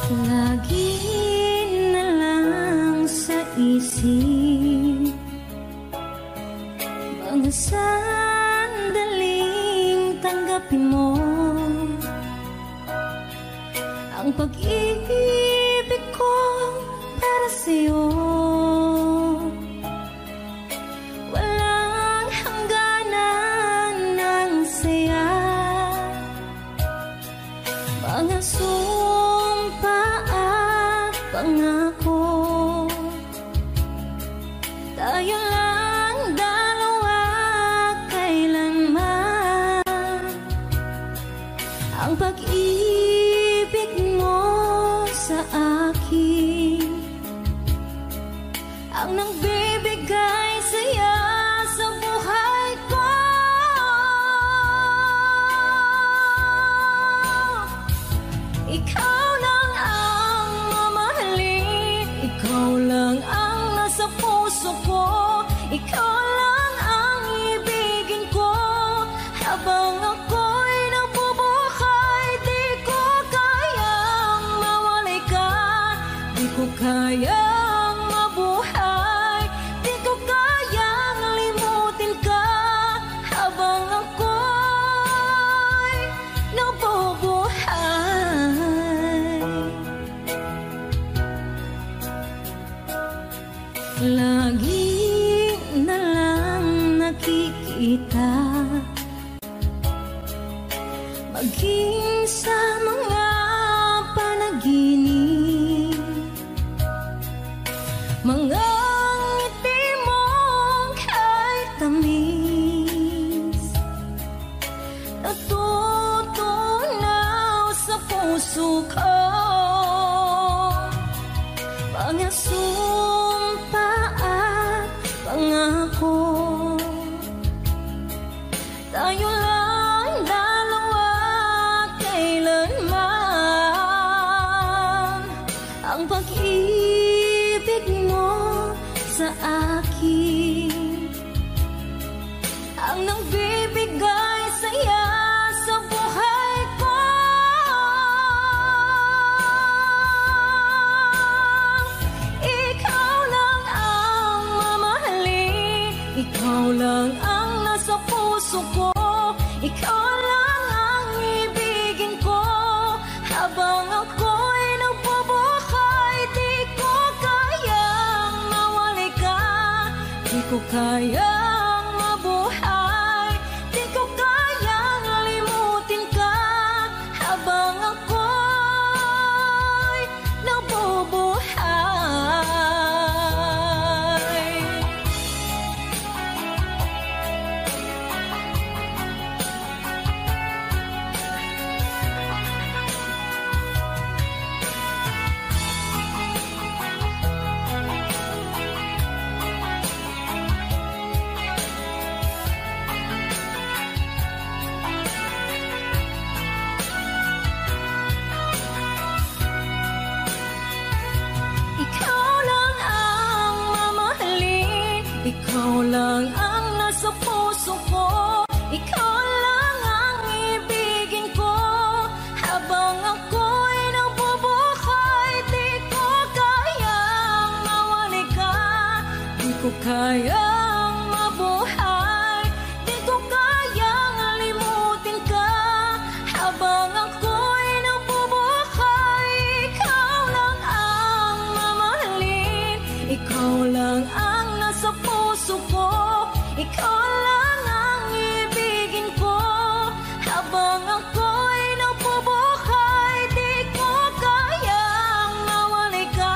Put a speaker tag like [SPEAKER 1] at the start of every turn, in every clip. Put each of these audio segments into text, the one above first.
[SPEAKER 1] Lagi na lang sa isip mga sandaling tanggapin mo ang pag-ibig ko para sa'yo. Walang hangganan ng saya, mga sumpa at pangako. Tayo lang dalawa kailanman. Ang pag-ibig mo sa akin ang nagbibigay saya sa buhay ko. Ikaw lang ang mamahalin, ikaw lang ang nasa puso ko, ikaw lang ang ibigin ko. Habang ako'y nabubuhay, di ko kayang mawalay ka, di ko kayang mabuhay, di ko kayang limutin ka. Habang ako'y nabubuhay, lagi na lang nakikita, maging sa mga panaginip, mga ngiti mong kahit tamis, natutunaw sa puso ko. Mga sumpa at pangako, tayo lang dalawa kailanman. Ang pag-ibig mo sa akin ang nagbibigay saya sa buhay ko. Ikaw lang ang mamahalin, ikaw lang ang nasa puso ko, ikaw lang ang ibigin ko. Habang ako'y nabubuhay, di ko kayang mawalay ka, di ko kayang mabuhay, di ko kayang limutin ka. Habang ako'y nabubuhay, ikaw lang ang mamahalin, ikaw lang ang nasa puso ko, ikaw lang ang ibigin ko. Habang ako'y nabubuhay, di ko kayang mawalay ka, di ko kayang mabuhay, di ko kayang limutin ka. Habang ako'y nabubuhay, ikaw lang ang mamahalin, ikaw lang ang nasa puso ko, ikaw lang ang ibigin ko. Habang ako'y nabubuhay, di ko kayang mawalay ka,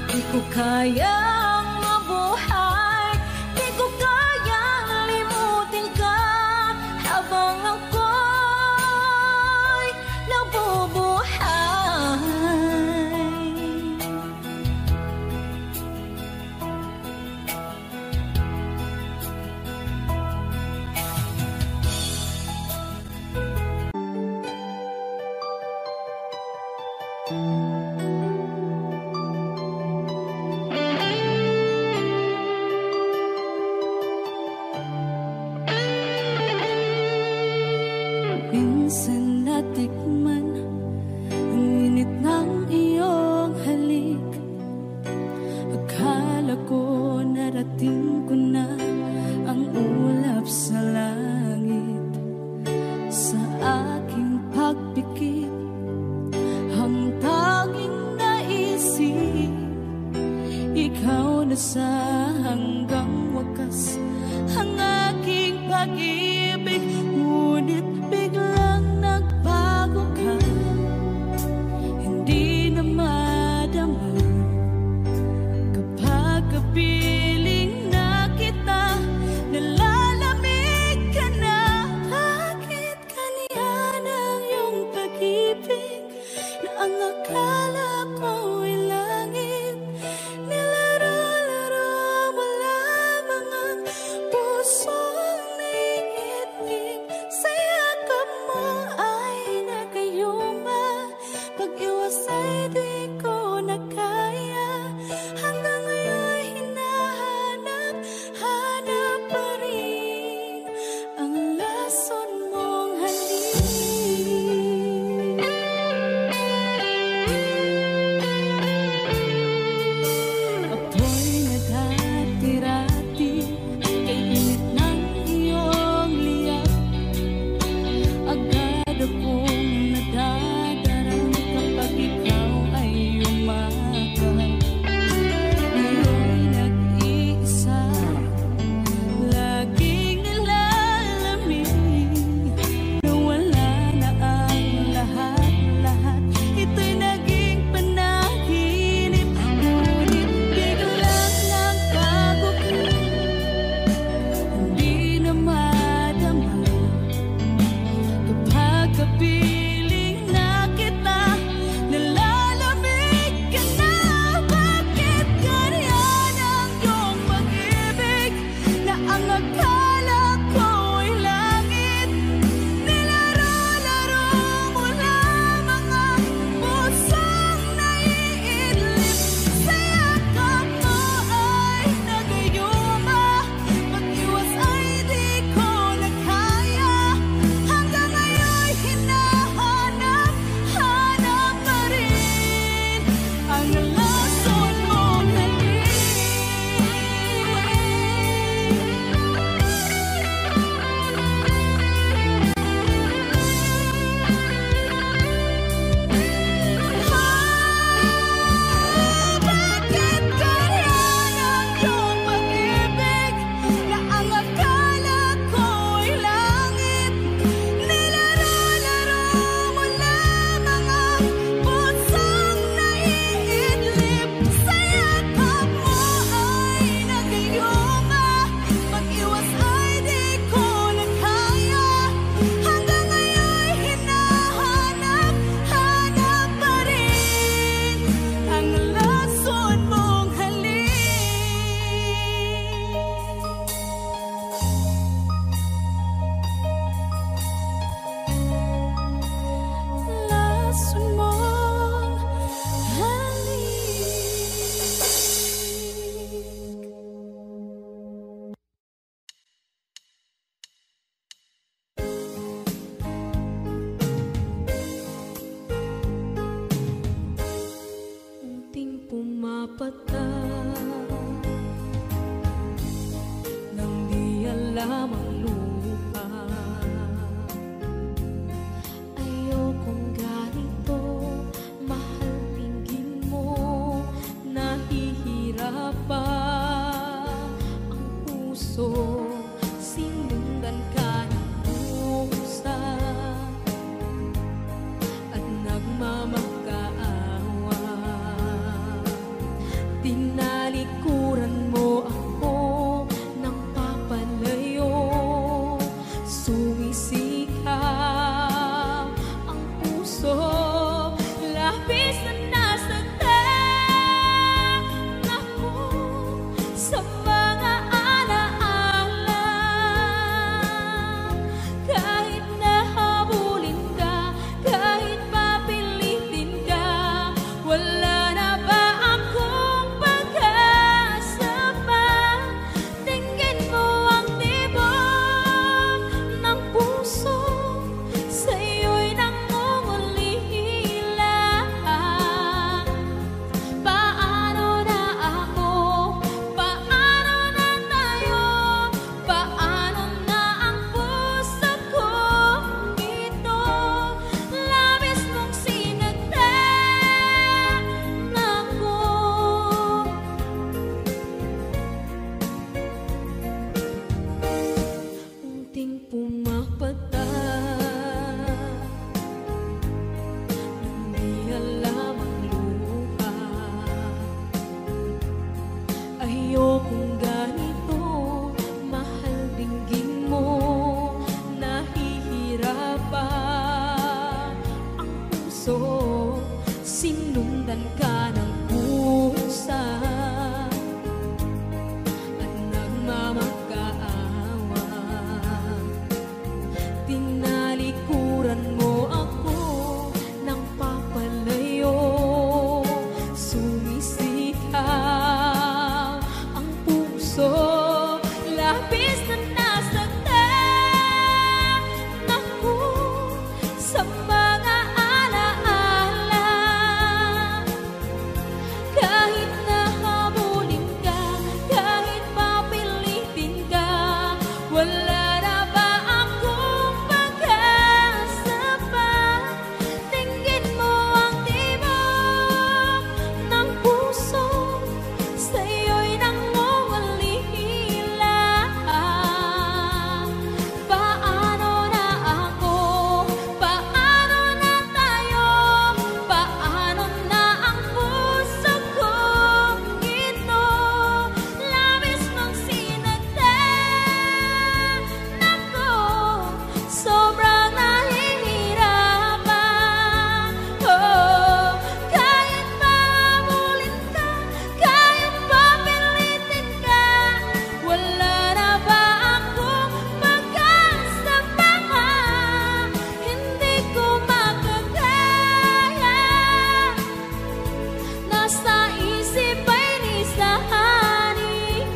[SPEAKER 1] di ko kayang mabuhay, di ko kayang limutin ka. Habang ako'y nabubuhay, minsan natikman ang init ng iyong Narating ko na ang ulap sa langit. Sa aking pagpikit, ang tanging naisip, ikaw na sa hanggang wakas ang aking pag-ibig. Ngunit biglang nagbago ka, hindi na madama kapag kapiling na kita. Nalalamig ka na, bakit kaniyan ang iyong pag-ibig na ang akala ko ay langit? Nilaro-laro puso, sinundan ka ng pusa at nagmamakaawa. Tinalikuran mo ako ng papalayo, sumisigaw ang puso, labis na nasaktan ako sa mga alaala. Kahit nahabulin ka, kahit papilitin ka, wala na ba akong pag-asa pa? Tingin mo ang tibok ng puso, sa'yo'y nangungulila. Paano na ako? Paano na tayo? Paano na ang puso kong ito? Labis mong sinagdan ako, sobrang nahihirapan. Oh, kahit mahabulin ka, kahit papilitin ka, wala na ba akong pag-asa pa? Hindi ko makakaya, nasa isip ay lisanin.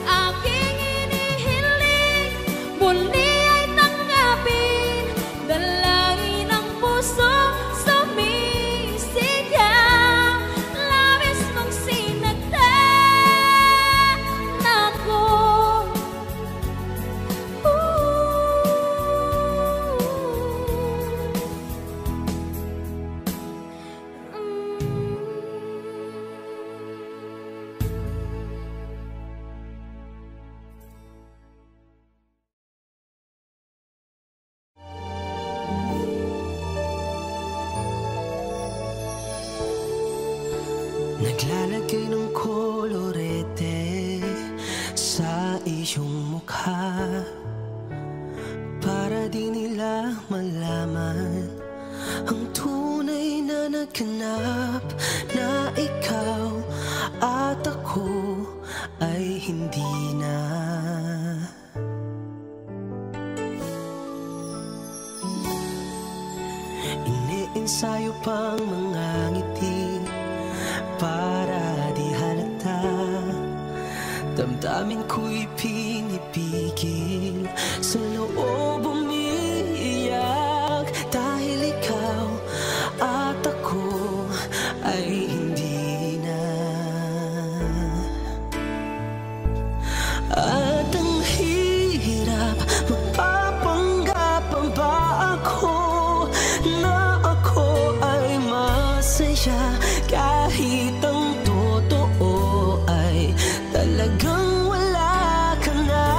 [SPEAKER 1] Aking inihiling, muli ay tanggapin, dalangin ng puso, sumisigaw. Labis mong sinagdan ako.
[SPEAKER 2] Naglalagay ng kolorete sa iyong mukha para di nila malaman ang tunay na naganap, na ikaw at ako ay hindi na. Iniensayo pang mga ngiti para di halata, damdamin ko'y pinipigil, sa loob umiiyak, dahil ikaw at ako ay hindi na. At ang hirap, magpapanggap pa ba ako na ako ay masaya, kahit ang totoo ay talagang wala ka na.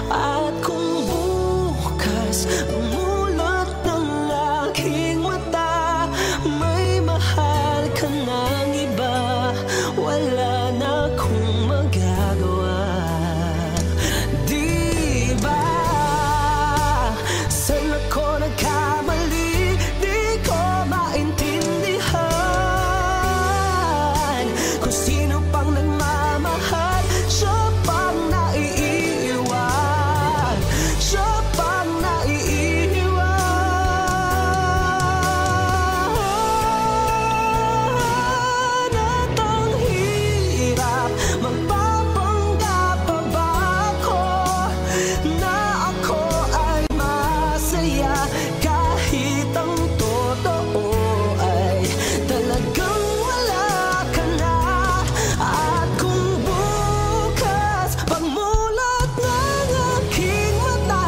[SPEAKER 2] At kung bukas umulot ng aking mata, may mahal ka ng iba, wala na akong magagawa. Di ba? Saan ako nagkamali? Di ko maintindihan kung sino pang nagmamahal, siya pang naiiwan, siya pang naiiwan. At ang hirap, magpapanggap pa ba ako na ako ay masaya, kahit ang totoo ay talagang wala ka na. At kung bukas pagmulat ng aking mata,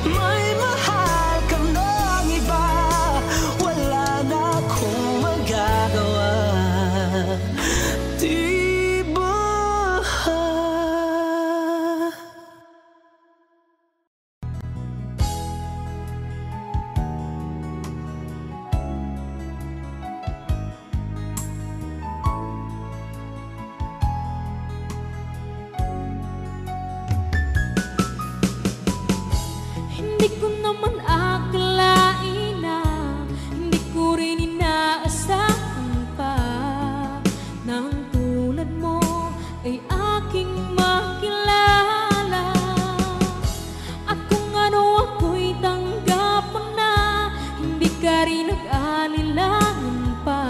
[SPEAKER 2] may mahal ka ng iba, wala na akong magagawa. Di ba?
[SPEAKER 1] Hindi ko naman akalain na ka rin nag-alilangan pa.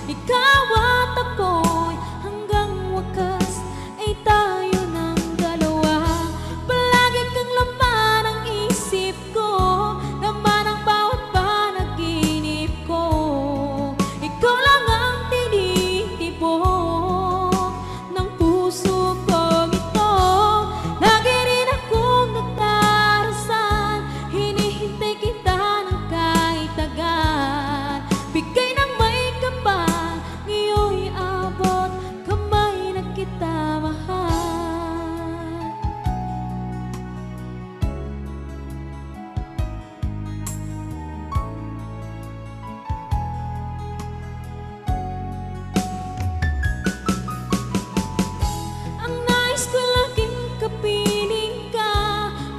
[SPEAKER 1] Ikaw at ako'y hanggang wakas ay tayo ng dalawa. Palagi kang laman ang isip ko, laman ang bawat panaginip ko. Ikaw lang ang tinitibok ng puso kong ito. Lagi rin akong nagdarasal, hinihintay kita ng kahit tagal. Bigay ng may kapal, ngayon'y abot kamay na kita mahal. Ang nais ko laging kapiling ka,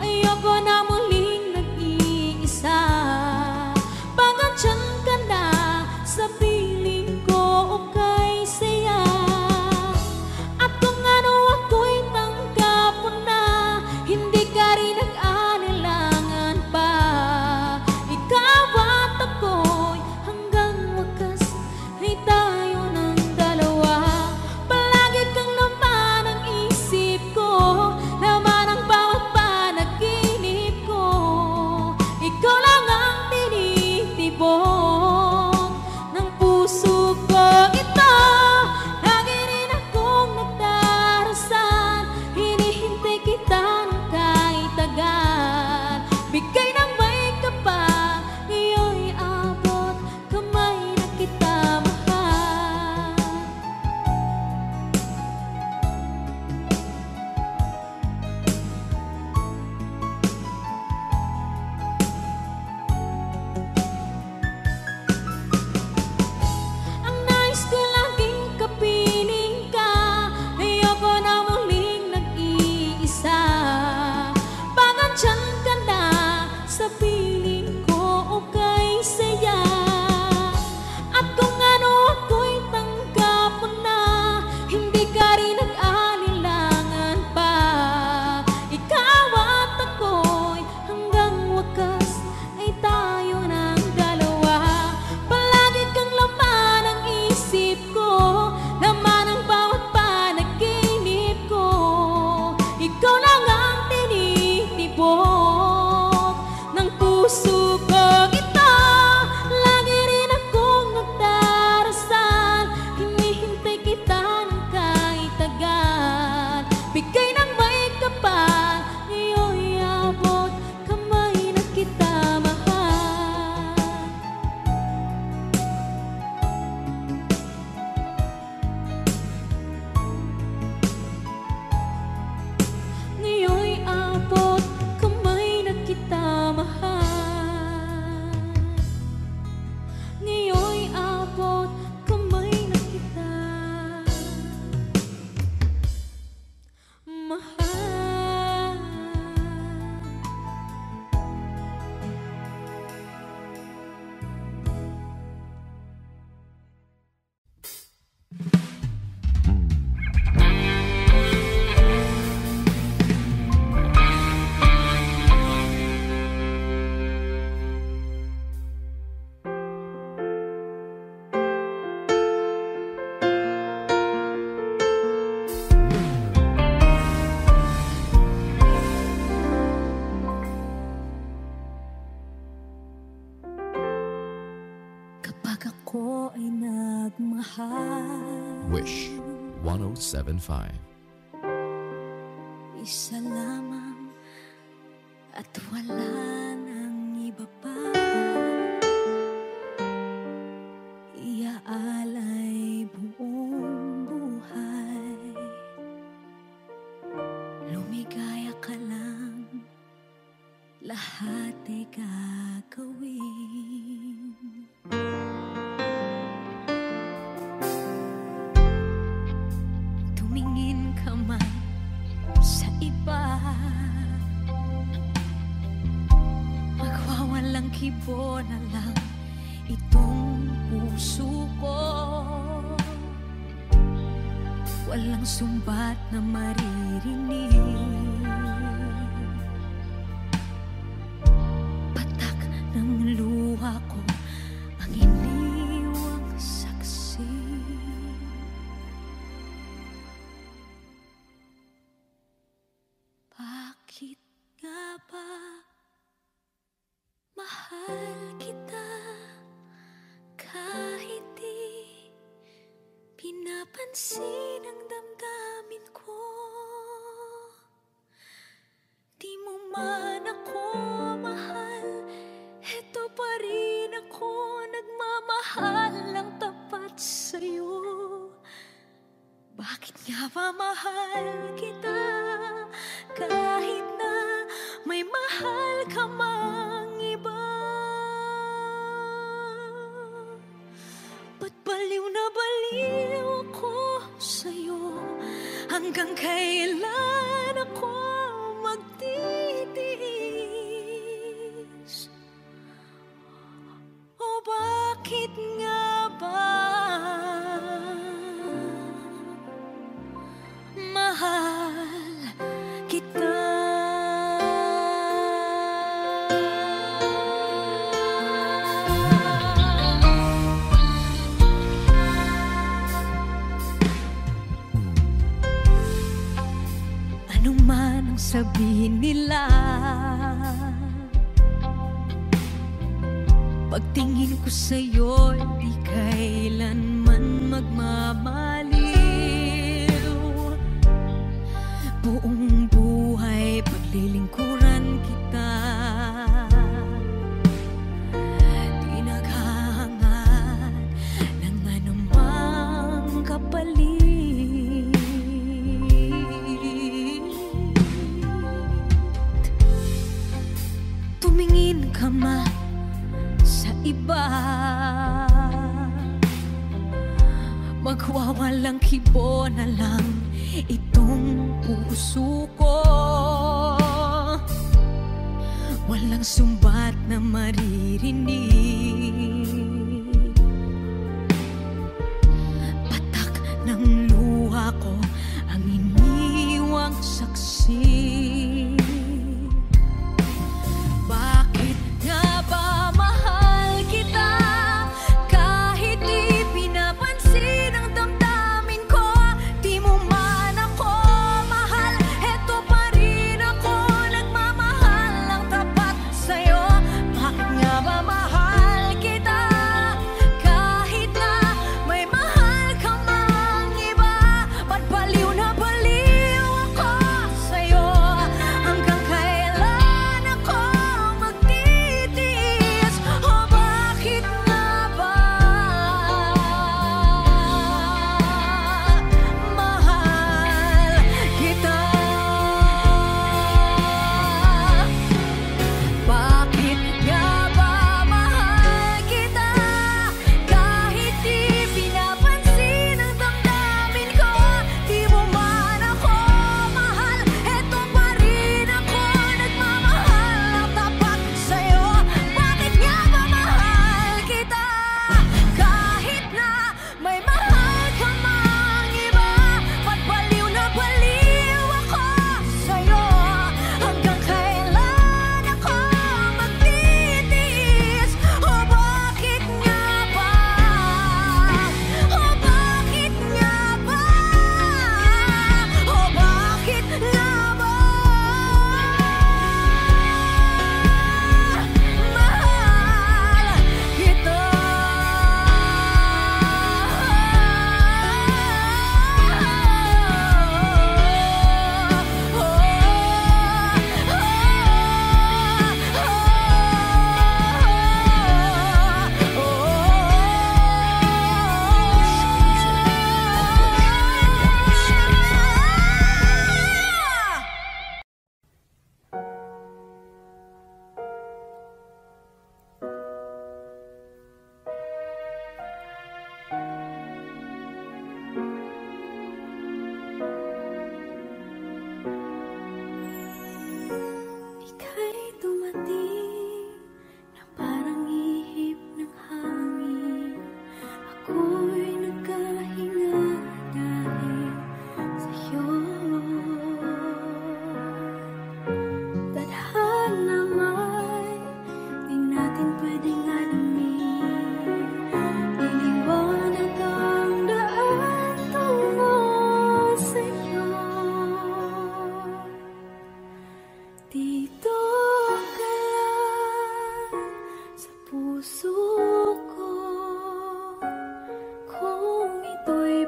[SPEAKER 1] ayoko na muling nag-iisa. Pagandyan ka na sa piling ko, okay saya. At kung ano ako'y tanggap mo na, hindi ka rin nag-anilangan pa. Ikaw at ako'y hanggang wakas ay tayo ng dalawa. Palagi kang laman ang isip ko, laman ang bawat panaginip ko. Ikaw lang ang tinitibok ng puso ko ito. Lagi rin akong nagdarasal, hinihintay kita ng kahit tagal. Bigay ng may kapal, ngayon'y abot kamay na kita mahal. Ang nais ko laging kapiling ka, ayoko na muling nag-iisa. Pagandyan ka na sa piling ko, okay saya. At kung ano ako'y tanggap mo na, hindi ka rin nag-alilangan pa. Ikaw at ako'y hanggang wakas ay tayo ng dalawa. Palagi kang laman ang isip ko, laman ang bawat panaginip ko. Ikaw lang ang tinitibok ng puso ko ito. Lagi rin akong nagdarasal, hinihintay kita ng kahit tagal. Bigay ng may kapal, ngayon'y abot kamay na kita mahal. Ngayon'y abot kamay na kita mahal. Ngayon'y abot kamay na kita mahal. Kapag ako ay nagmahal,
[SPEAKER 3] Wish 1075.
[SPEAKER 1] isa lamang at wala nang iba pa. Iaalay buong buhay, lumigaya ka lang, lahat ay gagawin. Tumingin ka man sa iba, magwawalang kibo na lang itong puso ko. Walang sumbat na maririnig, patak ng lupa luha ko ang iniwang saksi. Bakit nga ba mahal kita kahit di pinapansin ang damdamin ko? Di mo man ako mahal, eto pa rin ako nagmamahal lang tapat sa'yo. Bakit nga ba mahal kita kahit na may mahal ka mang iba? Ba't baliw na baliw ako sa'yo? Hanggang kailan ako magtitiis? O bakit nga ba mahal kita? Ano man ang sabihin nila, pagtingin ko sa'yo, di kailanman magmamaliw. Buong buhay paglilingkuran kita, di naghahangad ng anumang kapalit. Tumingin ka man sa iba, magwawalang kibo na lang itong puso ko. Walang sumbat na maririnig, patak ng luha ko ang iniwang saksi. Bakit nga ba mahal kita kahit di pinapansin ang damdamin ko? Di mo man ako mahal, eto pa rin ako nagmamahal lang tapat sa'yo. Bakit nga ba mahal kita kahit na may mahal ka mang iba? Ba't baliw na baliw ako sa'yo?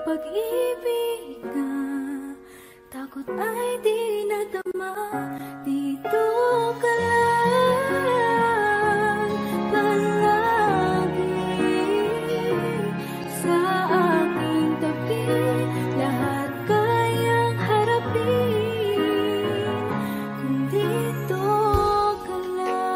[SPEAKER 1] pag-ibig na takot ay di nadama. Dito ka lang palagi sa aking tabi. Lahat kayang harapin kung dito ka lang.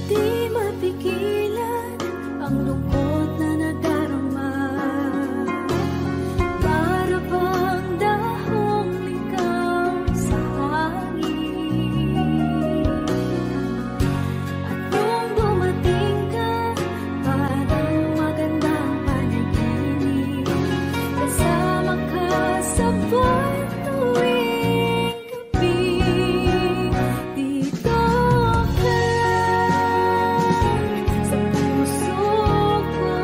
[SPEAKER 1] Di mapigilan ang lungkot na nadarama. Para bang dahong ikaw sa hangin. At nung dumating ka, parang magandang panaginip. Kasama ka sa buwan tuwing gabi. Dito ka lang sa puso ko.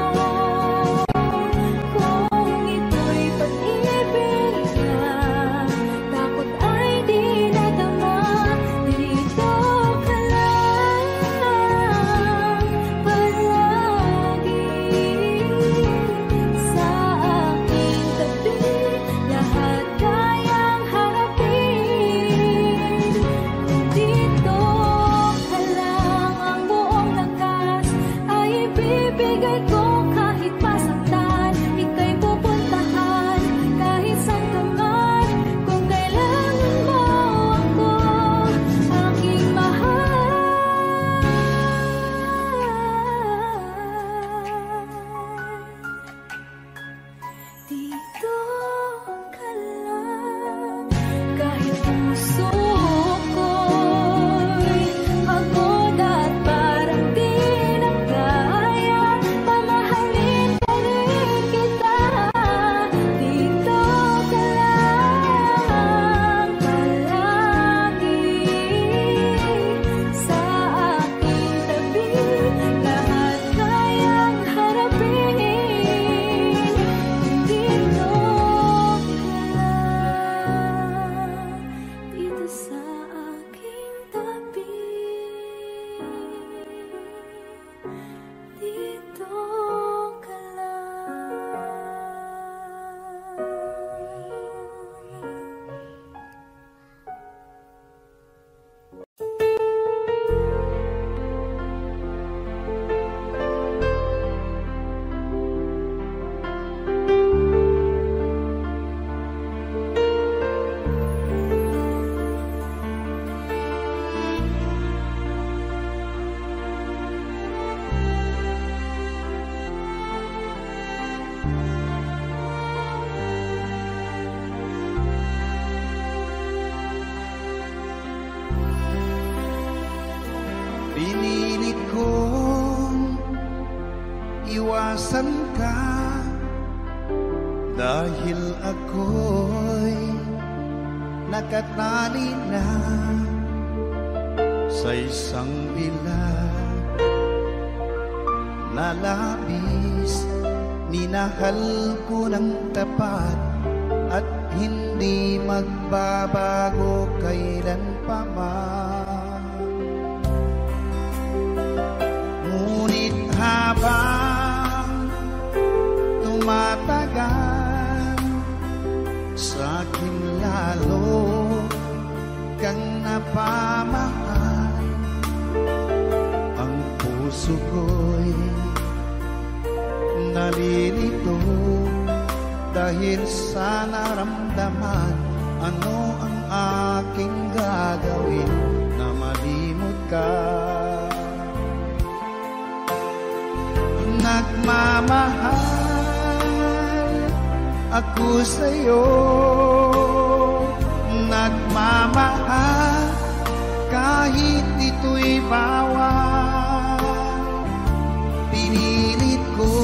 [SPEAKER 1] Kung ito'y pag-ibig na takot ay di nadama. Dito ka lang palagi sa aking tabi. Lahat kayang harapin kung dito ka lang. Ang buong lakas ay ibibigay ko kahit masaktan. Ika'y pupuntahan kahit saan ka man. Kung kailangan mo ako, aking mahal. Dito ka lang kahit puso ko'y pagod at parang di na kaya. Mamahalin pa rin kita. Dito ka lang palagi sa aking tabi. Lahat kayang harapin kung dito ka lang. Dito sa aking tabi. Dito ka
[SPEAKER 2] Pinilit kong iwasan ka dahil ako'y nakatali na sa isang dilag na labis. Minahal ko ng tapat at hindi magbabago kailan pa man. Ngunit habang tumatagal, sa'kin lalo kang napamahal. Ang puso ko'y nalilito dahil sa naramdaman. Ano ang aking gagawin na malimot ka? Nagmamahal ako sa'yo, nagmamahal kahit ito'y bawal. Pinilit ko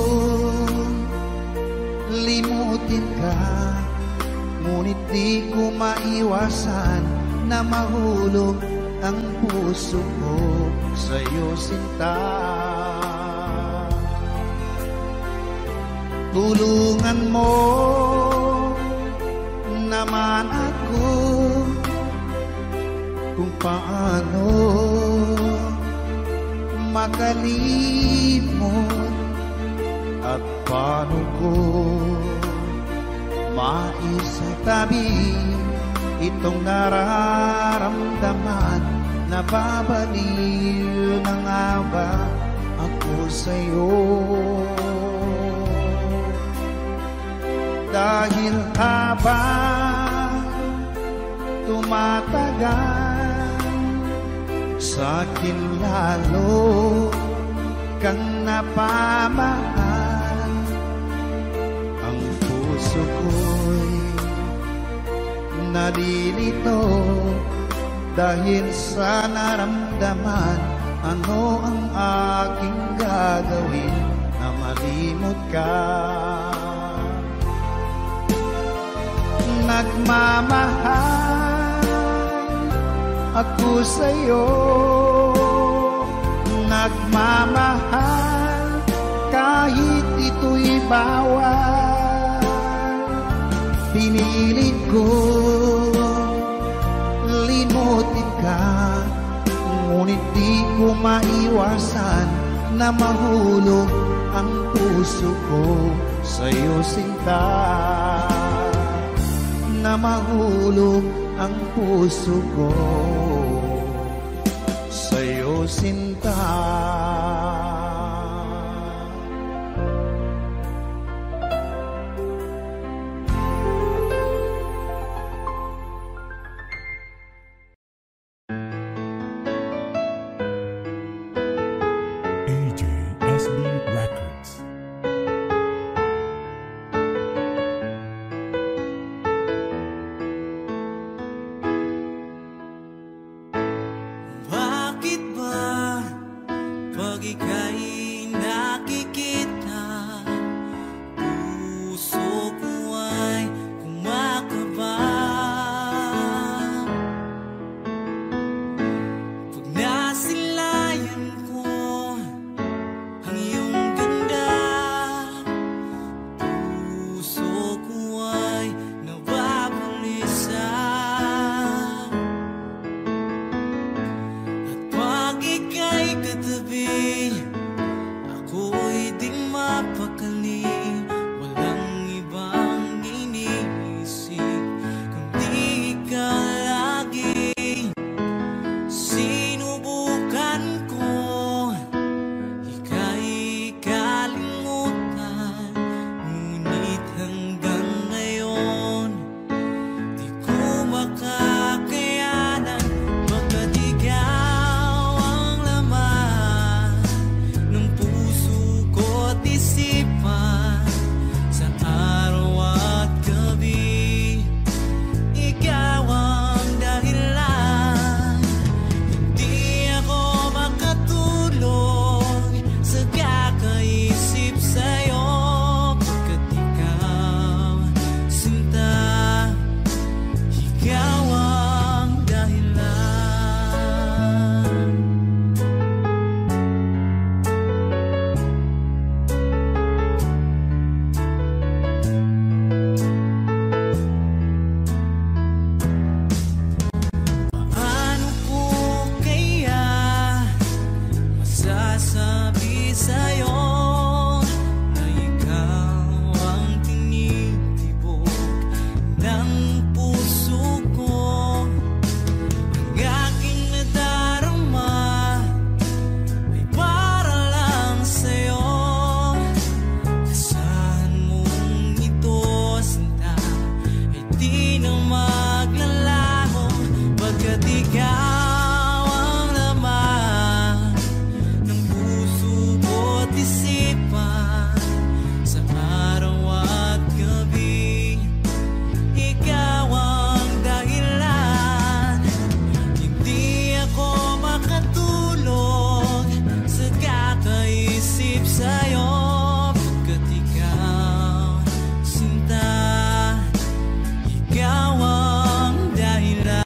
[SPEAKER 2] limutin ka, ngunit di ko maiwasan na mahulog ang puso ko sa'yo, sinta. Tulungan mo naman ako kung paano
[SPEAKER 4] makalimot at paano ko maisatabi itong nararamdaman. Nababaliw na nga ba ako sa'yo? Dahil habang tumatagal, sa'kin lalo kang napamahal. Ang puso ko'y nalilito dahil sa naramdaman. Ano ang aking gagawin na malimot ka? Nagmamahal ako sa'yo, nagmamahal kahit ito'y bawal. Pinilit ko limutin ka, ngunit di ko maiwasan na mahulog ang puso ko sa'yo, sinta. Na mahulog ang puso ko sa'yo, sinta.
[SPEAKER 5] AJSB Records.
[SPEAKER 2] Bakit ba pag ika'y nakikita, puso ko ay kumakaba? Pag nasilayan ko ang iyong ganda, puso ko ay nababalisa. Pag ika'y katabi, ako'y di mapakali. Walang ibang iniisip kundi ikaw lagi. Sinubukan ko ika'y kalimutan, ngunit hanggang ngayon di ko makakayanan. Baga't ikaw ang laman ng puso ko't isipan sa araw at gabi. Ikaw ang dahilan, hindi ako makatulog sa kakaisip sa'yo. Pagkat ikaw, sinta, ikaw ang dahilan. Paano ko kaya masasabi sa'yo na ikaw ang tinitibok ng puso ko? Ang aking nadarama ay para lang sa'yo. Asahan mong ito, sinta, ay di na maglalaho. Pagkat ikaw ang laman ng puso ko't isipan sa araw at gabi. Ikaw ang dahilan, hindi ako makatulog sa kakaisip sa'yo. Pagkat ikaw, sinta, ikaw ang dahilan.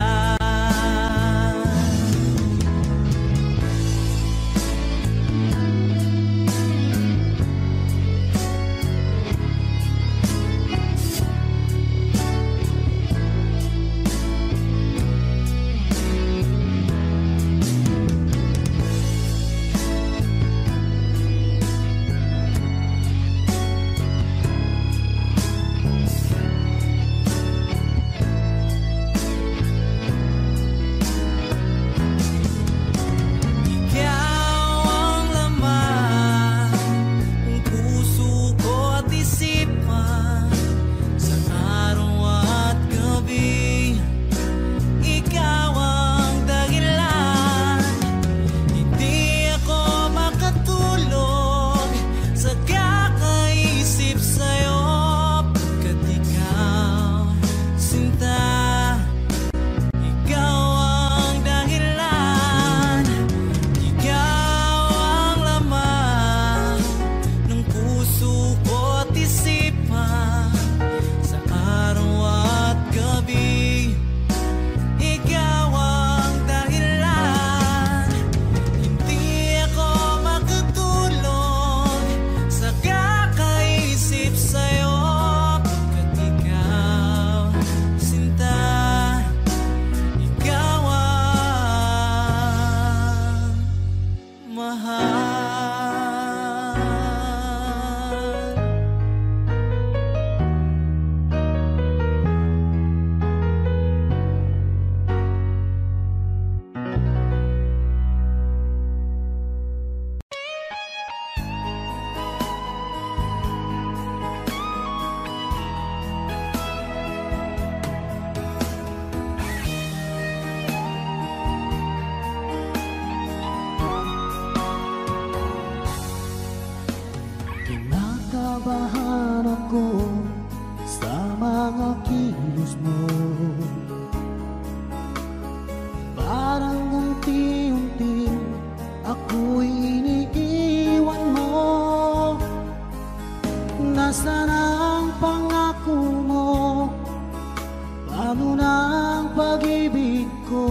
[SPEAKER 4] Paano na ang pag-ibig ko?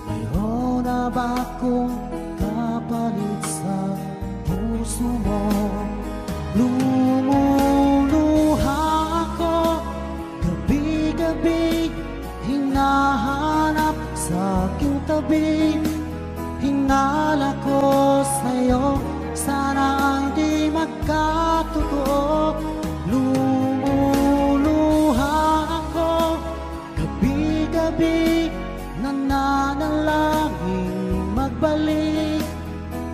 [SPEAKER 4] Mayroon na ba akong kapalit sa puso mo? Lumuluha ako gabi-gabi, hinahanap sa aking tabi. Hinala ko sa'yo, sana hindi magkatotoo. Lumuluha ako gabi-gabi, nananalangin magbalik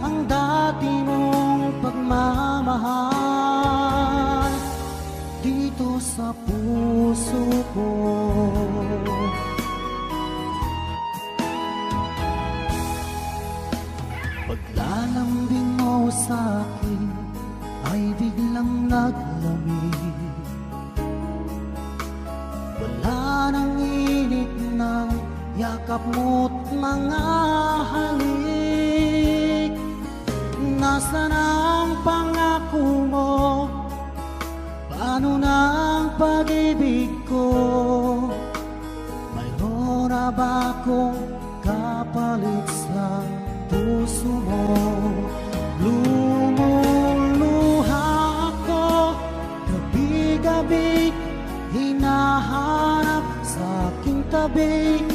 [SPEAKER 4] ang dati mong pagmamahal dito sa puso ko. Paglalambing mo sa'kin ay biglang naglamig. Wala nang init ng yakap mo't mga halik. Nasaan ang pangako mo? Paano na ang pag-ibig ko? Mayroon na ba akong kapalit sa puso mo? Lumuluha ako gabi-gabi, hinahanap sa aking tabi.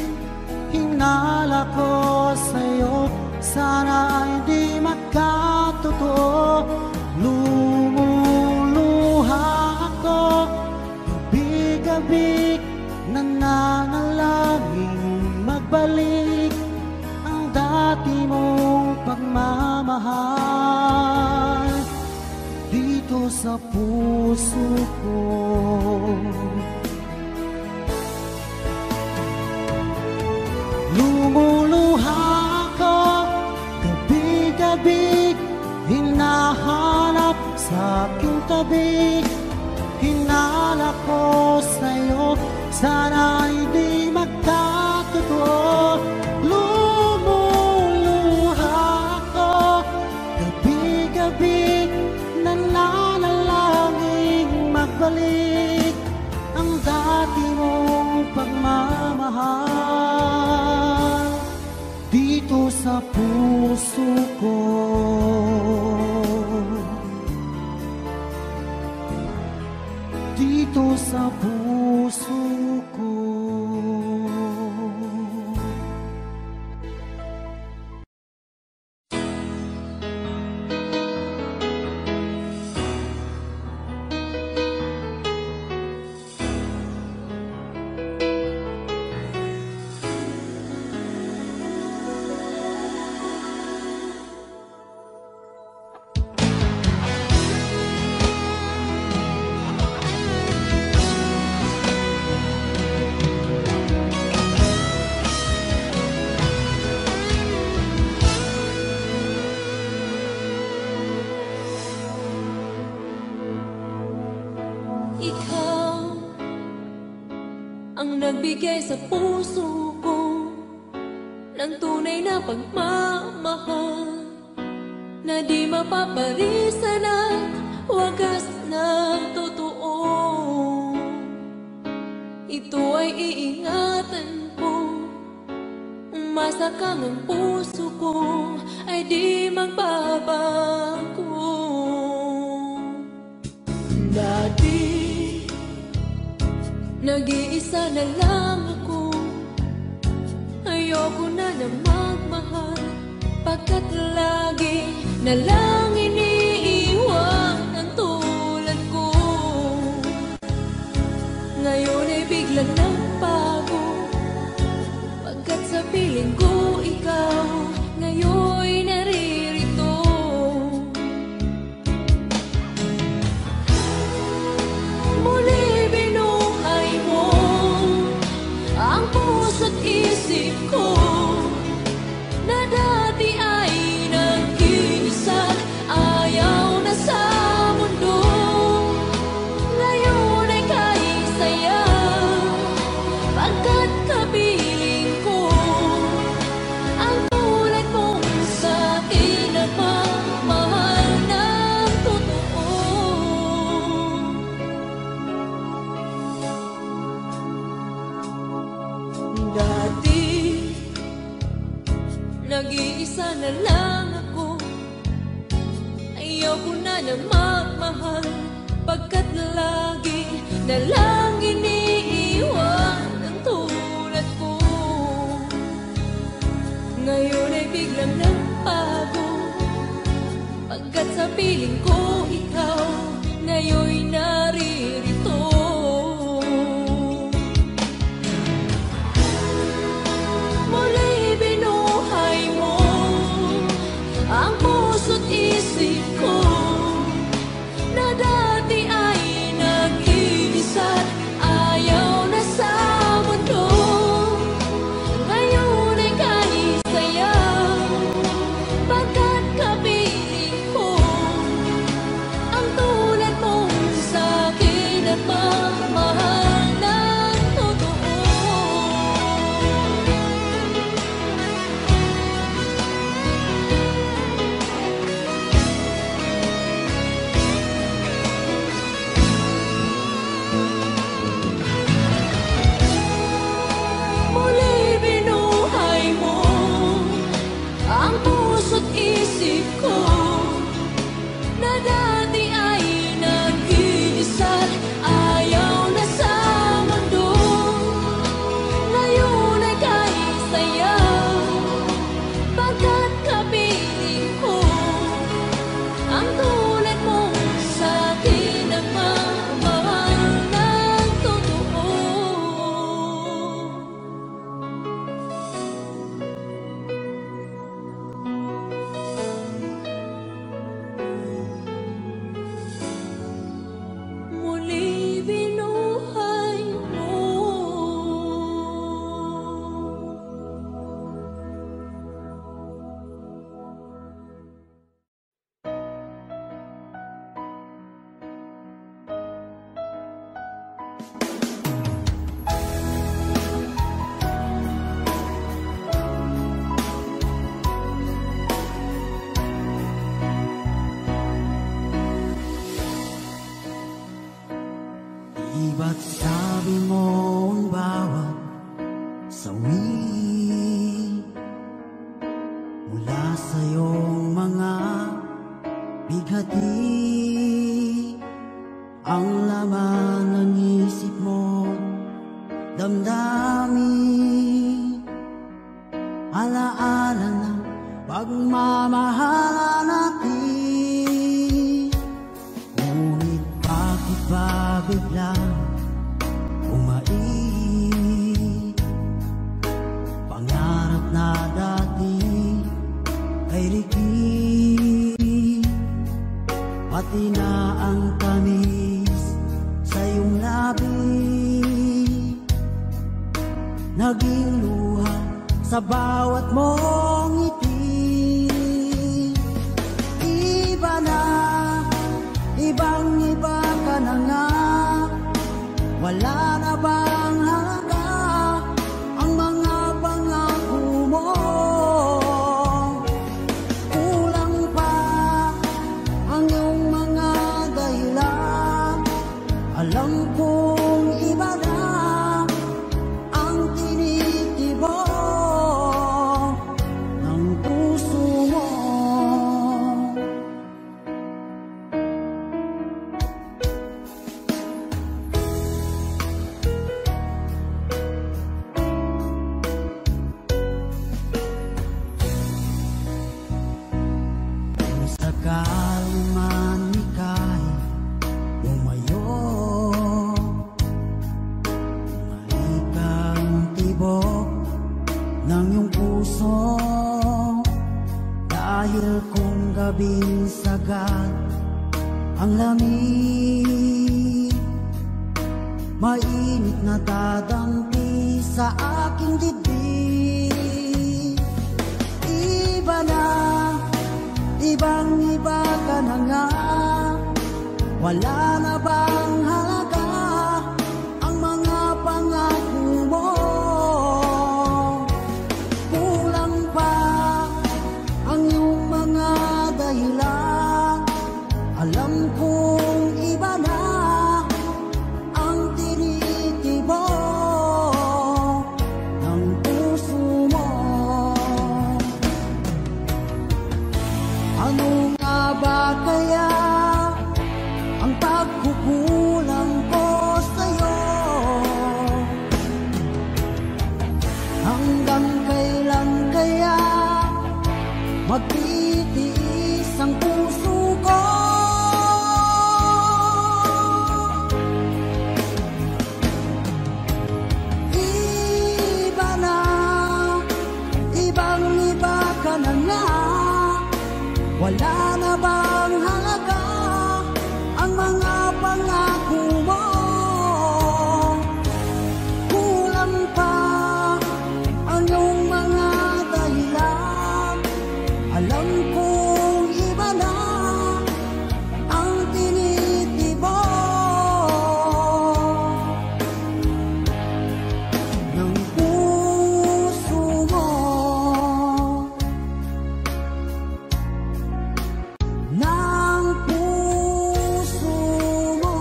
[SPEAKER 4] Hinala ko sa'yo, sana hindi magkatotoo. Lumuluha ako gabi-gabi, nananalangin magbalik ang dati mong pagmamahal dito sa puso ko. Lumuluha ako gabi-gabi, hinahanap sa aking tabi. Hinala ko sa'yo, sana hindi magkatotoo. Lumuluha ako gabi-gabi, nananalangin magbalik ang dati mong pagmamahal dito sa puso ko. Dito sa puso ko.
[SPEAKER 1] Nagbigay sa puso ko ng tunay na pagmamahal na di mapaparisan at wagas na totoo. Ito ay iingatan ko, umasa kang ang puso ko ay di magbabago. Dati nag-iisa na lang ako, ayoko na na magmahal, pagkat lagi na lang iniiwan ang tulad ko. Ngayon ay biglang nagbago, pagkat sa piling ko ikaw ngayon naririto. Muli ang puso't isip ko na dati ay nag-iisa, ayaw na sa mundo. Ngayon ay kay saya Dati nag-iisa na lang ako, ayaw ko na magmahal, pagkat lagi na lang iniiwan ang tulad ko. Ngayon ay biglang nagbago, pagkat sa piling ko ikaw ngayon'y naririto. Muli binuhay mo ang puso't isip ko, na dati ay nag-iisa't ayaw na sa mundo. Ngayon ay kahit saya, pagkat kapiling ko ang tulad mo sa'kin at magmahal ng totoo. Muli binuhay mo ang puso't isip ko, na dati ay nag-iisa't ayaw na sa mundo. Ngayon ay kahit saya, pagkat kapiling ko ang tulad mo sa'kin at magmahal ng totoo. Muli binuhay mo.
[SPEAKER 4] Iba't sabi mo ang bawat sawi mula sa iyong mga bighati, ang laman ng isip mo, damdamin, alaala ng pagmamahalan natin. Ngunit bakit ba biglang umait? Pangarap na dati ay likid, pati na ang tamis sa iyong labi, naging luha sa bawat mong ngiti. Iba na, ibang-iba ka na nga, wala na bang halaga ang mga pangako mo? Kulang pa ang iyong mga dahilan, alam kong iba na ang tinitibok ng puso mo. Kung sakali man ika'y umayo, bumalik ang tibok ng iyong puso, dahil kung gabing sagad ang lamig, mainit na dadampi sa aking dibdib. Iba na, ibang-iba ka na nga, wala na bang halaga ang mga pangako mo? Kulang pa ang iyong mga dahilan, alam kong iba na ang tinitibok ng kaya magtitiis ang puso ko. Iba na, ibang-iba ka na nga. Wala na bang halaga ang mga pangako mo? Kulang pa ang iyong mga dahilan. Alam kong iba na ang tinitibok ng puso mo. Ng puso mo.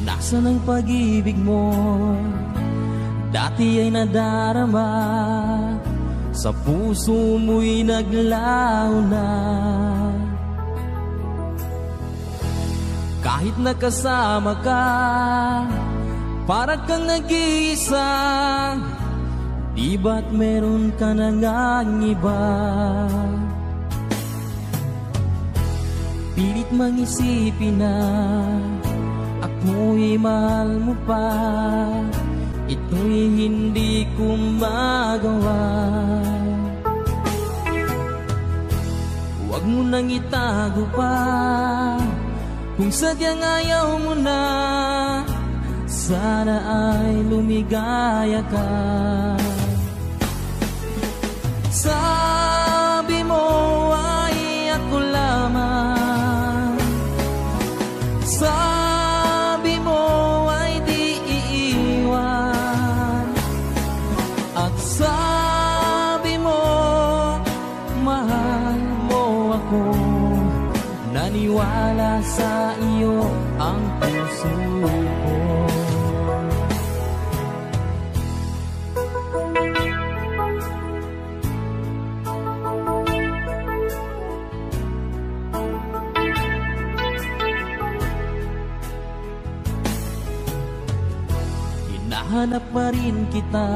[SPEAKER 6] Nasaan ang pag-ibig mo? Dati ay nadarama, sa puso mo'y naglaho na. Kahit nakasama ka, parang kang nag-iisa. Di ba't meron ka na ngang iba? Pilit mang isipin na ako'y mahal mo pa, ito'y hindi ko magawa. Huwag mo nang itago pa, kung sadyang ayaw mo na, sana ay lumigaya ka. Sabi mo ay ako lamang, sabi mo ay di iiwan, at sabi mo mahal mo ako. Naniwala sa iyo ang puso ko. Hinahanap pa rin kita,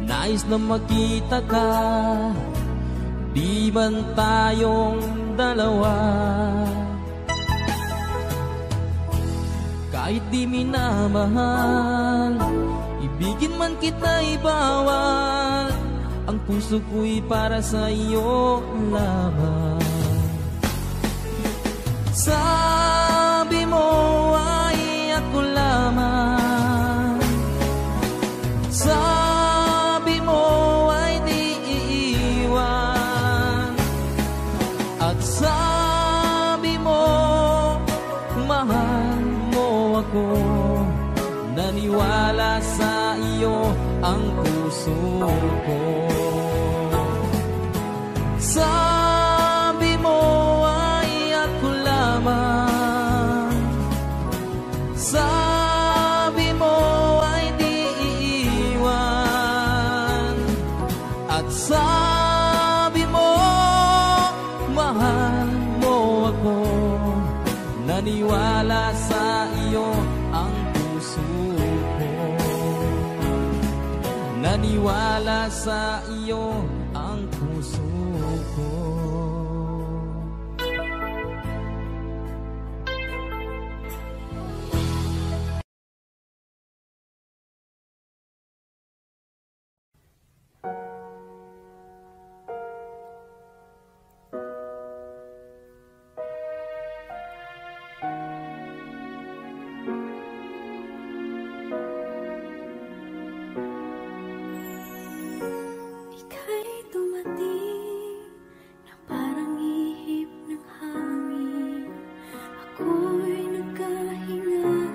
[SPEAKER 6] nais na makita ka, di man tayong dalawa. Kahit di minamahal, ibigin man kita'y bawal, ang puso ko'y para sa iyo lamang. Sabi mo ay ako lamang, sabi mo ay di iiwan, at sabi mo mahal mo ako. Naniwala sa iyo ang puso ko. Sabi mo ay ako lamang, sabi mo ay di iiwan, at sabi mo mahal mo ako. Naniwala sa iyo ang puso ko. Naniwala sa iyo ang puso ko.
[SPEAKER 1] Ika'y dumating na parang ihip ng hangin. Ako'y nagkahinga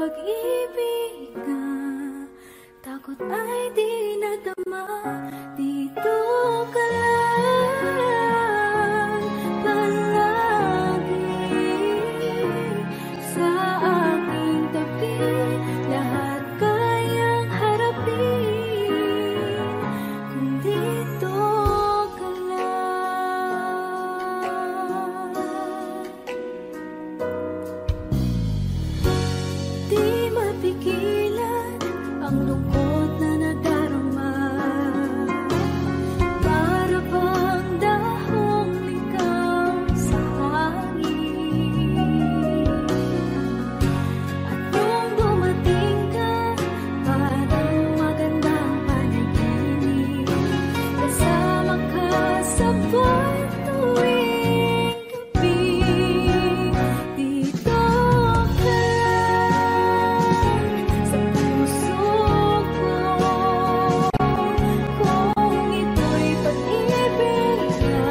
[SPEAKER 1] pag-ibig na takot ay di nadama. Dito ka lang palagi sa aking tabi. Lahat kayang harapin kung dito ka lang. Di mapigilan ang lungkot na nadarama. Para bang dahong ligaw sa hangin. At nung dumating ka, parang magandang panaginip. Kasama ka sa buwan tuwing gabi. Dito ka lang sa puso ko. Kung ito'y pag-ibig na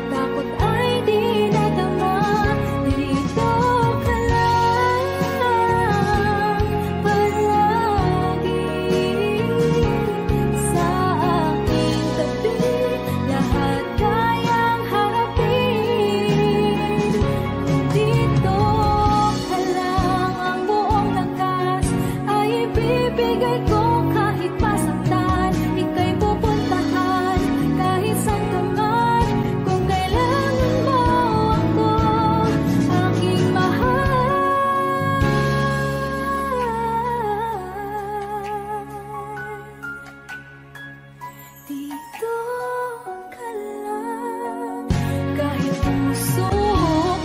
[SPEAKER 1] takot ay di nadama. Dito ka lang palagi sa aking tabi. Lahat kayang harapin kung dito ka lang. Ang buong lakas ay ibibigay ko kahit masaktan. Ika'y pupuntahan kahit saan ka man. Kung kailangan mo ako, aking mahal. Dito ka lang kahit puso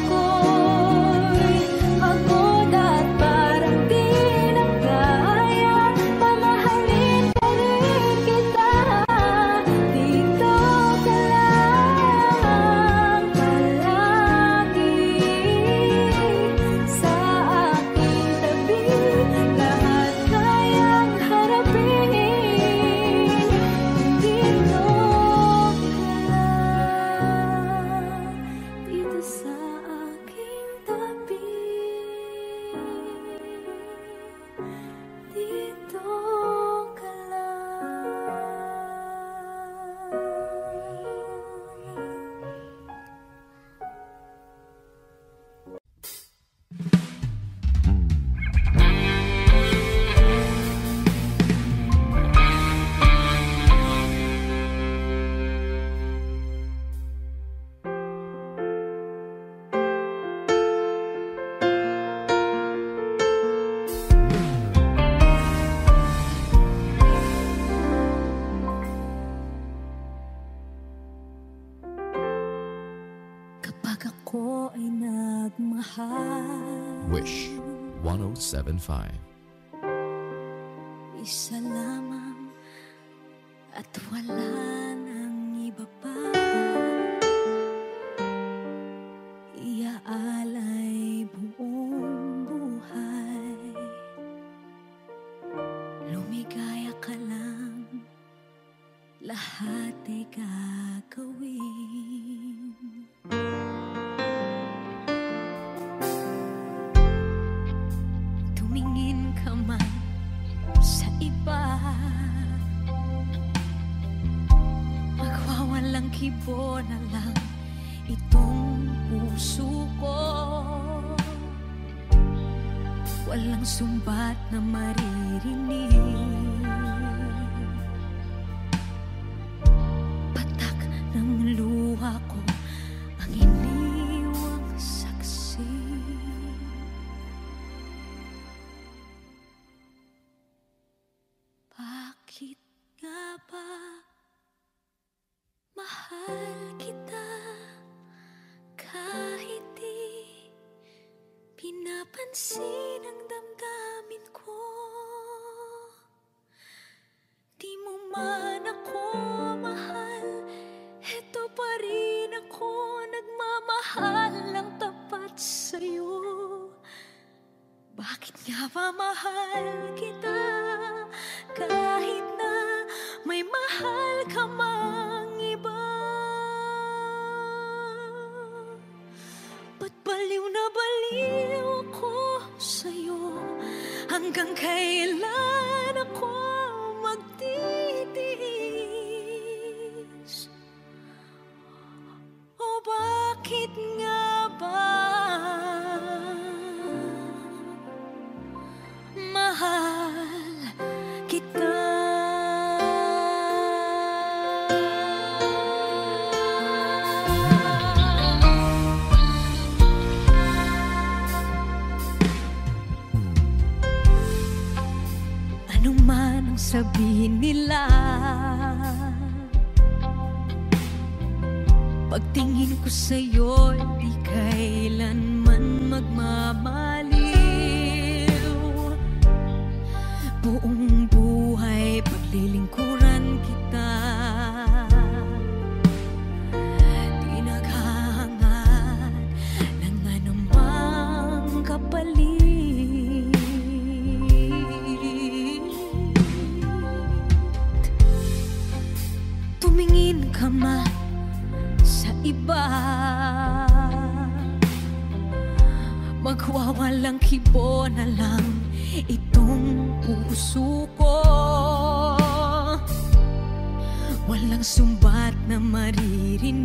[SPEAKER 1] ko'y pagod at parang di na kaya. Mamahalin pa rin kita. Dito ka lang palagi sa aking tabi. Lahat kayang harapin kung dito ka lang. Dito sa aking tabi. Dito ka Kapag ako ay nagmahal,
[SPEAKER 3] Wish 1075.
[SPEAKER 1] isa lamang at wala nang iba pa. Iaalay buong buhay. Lumigaya ka lang, lahat ay gagawin. Tumingin ka man sa iba, magwawalang kibo na lang itong puso ko. Walang sumbat na maririnig, patak ng luha ko ang iniwang saksi. Bakit nga ba mahal kita kahit di pinapansin ang damdamin ko? Di mo man ako mahal, eto pa rin ako nagmamahal ng tapat sa'yo. Bakit nga ba mahal kita kahit na may mahal ka mang iba? Ba't baliw na baliw ako sa'yo, hanggang kailan ako magtitiis? O bakit nga ba mahal kita? Ano man ang sabihin nila, pagtingin ko sa'yo, di kailanman magmamaliw. Buong buhay paglilingkuran kita, di naghahangad ng anumang kapalit. Tumingin ka man sa iba, magwawalang kibo na lang itong puso ko. Walang sumbat na maririnig